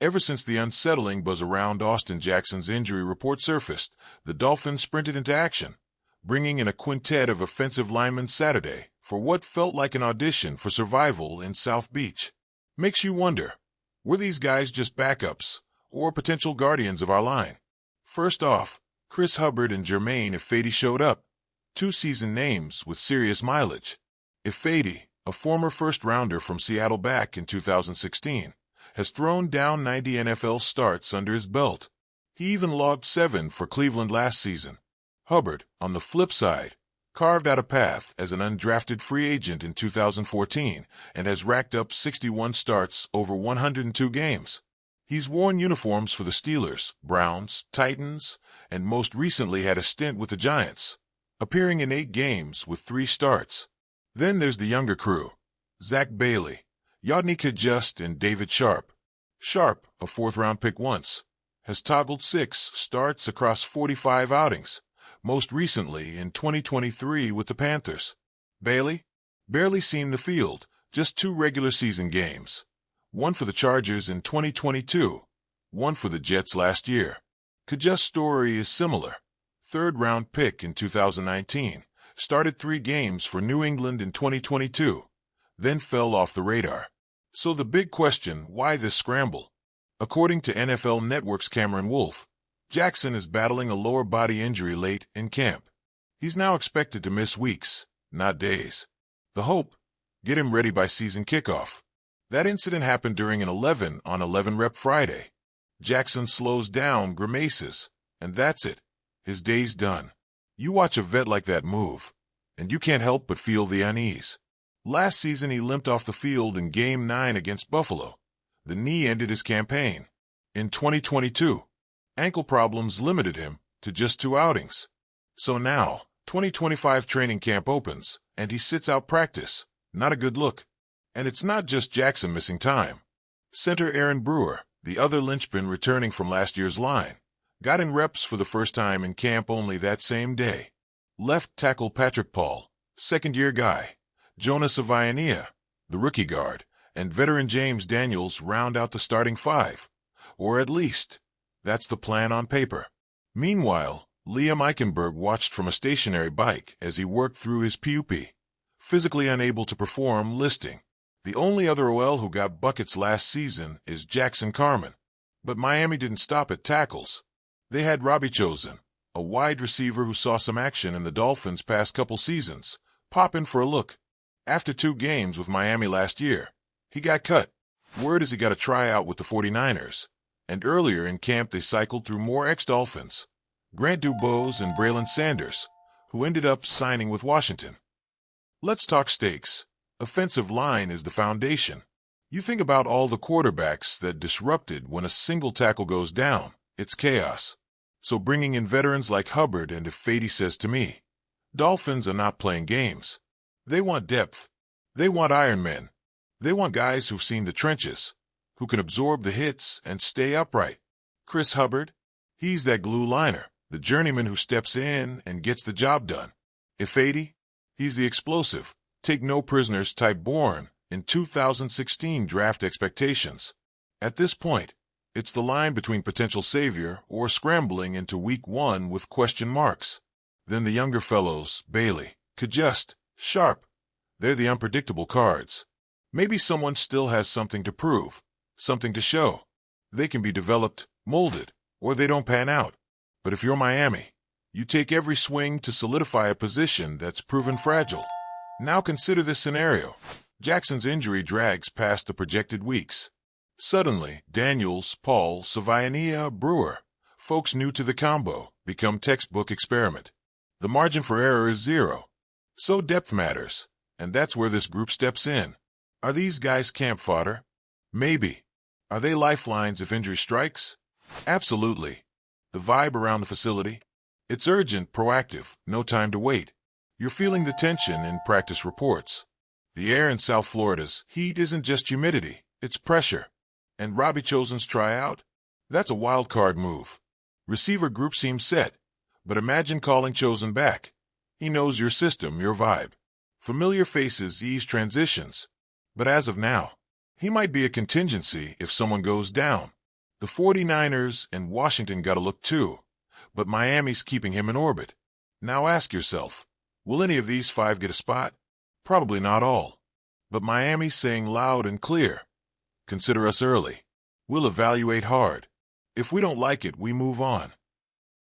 Ever since the unsettling buzz around Austin Jackson's injury report surfaced, the Dolphins sprinted into action, bringing in a quintet of offensive linemen Saturday for what felt like an audition for survival in South Beach. Makes you wonder, were these guys just backups or potential guardians of our line? First off, Chris Hubbard and Jermaine Ifedi showed up, two seasoned names with serious mileage. Ifedi, a former first-rounder from Seattle back in 2016, has thrown down 90 NFL starts under his belt. He even logged 7 for Cleveland last season. Hubbard, on the flip side, carved out a path as an undrafted free agent in 2014 and has racked up 61 starts over 102 games. He's worn uniforms for the Steelers, Browns, Titans, and most recently had a stint with the Giants, appearing in 8 games with 3 starts. Then there's the younger crew, Zach Bailey, Yodny Kajust, and David Sharp. Sharp, a 4th-round pick once, has toggled 6 starts across 45 outings, most recently in 2023 with the Panthers. Bailey barely seen the field, just 2 regular season games, one for the Chargers in 2022, one for the Jets last year. Kajust's story is similar. 3rd-round pick in 2019, started 3 games for New England in 2022, then fell off the radar. So the big question, why this scramble? According to NFL Network's Cameron Wolfe, Jackson is battling a lower body injury late in camp. He's now expected to miss weeks, not days. The hope? Get him ready by season kickoff. That incident happened during an 11-on-11 rep Friday. Jackson slows down, grimaces, and that's it. His day's done. You watch a vet like that move, and you can't help but feel the unease. Last season he limped off the field in Game 9 against Buffalo. The knee ended his campaign. In 2022, ankle problems limited him to just 2 outings. So now, 2025 training camp opens, and he sits out practice. Not a good look. And it's not just Jackson missing time. Center Aaron Brewer, the other linchpin returning from last year's line, got in reps for the first time in camp only that same day. Left tackle Patrick Paul, 2nd-year guy, Jonas Avaiania, the rookie guard, and veteran James Daniels round out the starting 5. Or at least, that's the plan on paper. Meanwhile, Liam Eichenberg watched from a stationary bike as he worked through his PUP, physically unable to perform listing. The only other OL who got buckets last season is Jackson Carman. But Miami didn't stop at tackles. They had Robbie Chosen, a wide receiver who saw some action in the Dolphins' past couple seasons, pop in for a look. After 2 games with Miami last year, he got cut. Word is he got a tryout with the 49ers. And earlier in camp they cycled through more ex-Dolphins, Grant Dubose and Braylon Sanders, who ended up signing with Washington. Let's talk stakes. Offensive line is the foundation. You think about all the quarterbacks that disrupted when a single tackle goes down, it's chaos. So bringing in veterans like Hubbard and Ifedi says to me, Dolphins are not playing games. They want depth. They want Iron Men. They want guys who've seen the trenches, who can absorb the hits and stay upright. Chris Hubbard? He's that glue liner, the journeyman who steps in and gets the job done. Ifedi? He's the explosive, take-no-prisoners type born in 2016 draft expectations. At this point, it's the line between potential savior or scrambling into week 1 with question marks. Then the younger fellows, Bailey, Kajust, Sharp. They're the unpredictable cards. Maybe someone still has something to prove, something to show. They can be developed, molded, or they don't pan out. But if you're Miami, you take every swing to solidify a position that's proven fragile. Now consider this scenario. Jackson's injury drags past the projected weeks. Suddenly, Daniels, Paul, Savaiania, Brewer, folks new to the combo, become textbook experiment. The margin for error is 0. So depth matters, and that's where this group steps in. Are these guys camp fodder? Maybe. Are they lifelines if injury strikes? Absolutely. The vibe around the facility? It's urgent, proactive, no time to wait. You're feeling the tension in practice reports. The air in South Florida's heat isn't just humidity, it's pressure. And Robbie Chosen's tryout? That's a wild card move. Receiver group seems set, but imagine calling Chosen back. He knows your system, your vibe. Familiar faces ease transitions. But as of now, he might be a contingency if someone goes down. The 49ers and Washington got a look too, but Miami's keeping him in orbit. Now ask yourself, will any of these 5 get a spot? Probably not all. But Miami's saying loud and clear, consider us early. We'll evaluate hard. If we don't like it, we move on.